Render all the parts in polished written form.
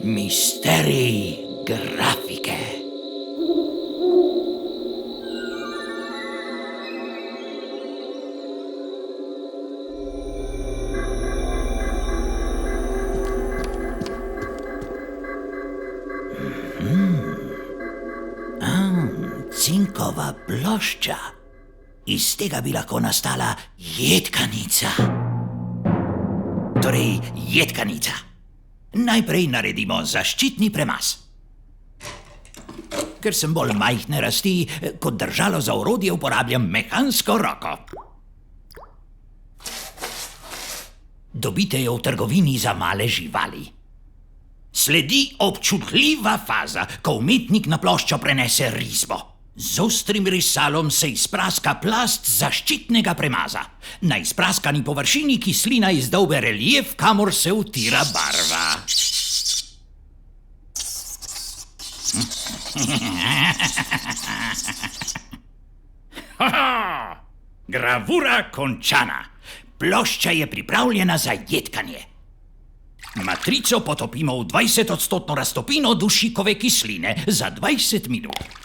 Misteri grafiche. Cinkova plošča. Iz tega bi lahko nastala jedkanica. Torej, jedkanica. Najprej naredimo zaščitni premaz. Ker sem bolj majhne rasti, kot držalo za orodje uporabljam mehansko roko. Dobite jo v trgovini za male živali. Sledi občutljiva faza, ko umetnik na ploščo prenese risbo. Z ostrim risalom se izpraska plast zaščitnega premaza. Na izpraskani površini kislina izdolbe relief, kamor se utira barva. Gravura končana. Plošča je pripravljena za jedkanje. Matrico potopimo v 20% raztopino dušikove kisline za 20 minut.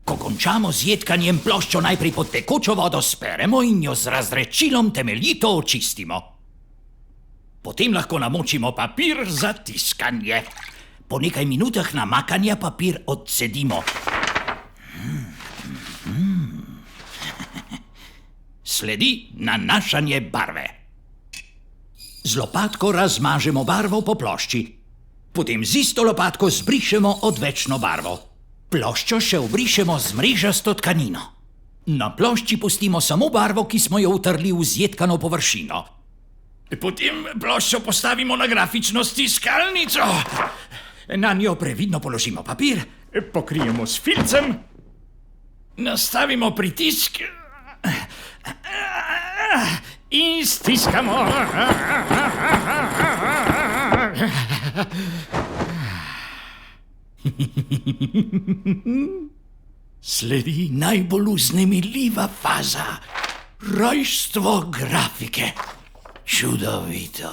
Ko končamo z jedkanjem, ploščo najprej pod tekočo vodo speremo in jo z razredčilom temeljito očistimo. Potem lahko namočimo papir za tiskanje. Po nekaj minutah namakanja papir odcedimo. Sledi nanašanje barve. Z lopatko razmažemo barvo po plošči. Potem z isto lopatko zbrišemo odvečno barvo. Ploščo še obrišemo z mrežasto tkanino. Na plošči pustimo samo barvo, ki smo jo utrli v zjedkano površino. Potem ploščo postavimo na grafično stiskalnico. Na njo previdno položimo papir, pokrijemo s filcem, nastavimo pritisk in stiskamo. Sledi najbolj vznemirljiva faza. Rojstvo grafike. Čudovito.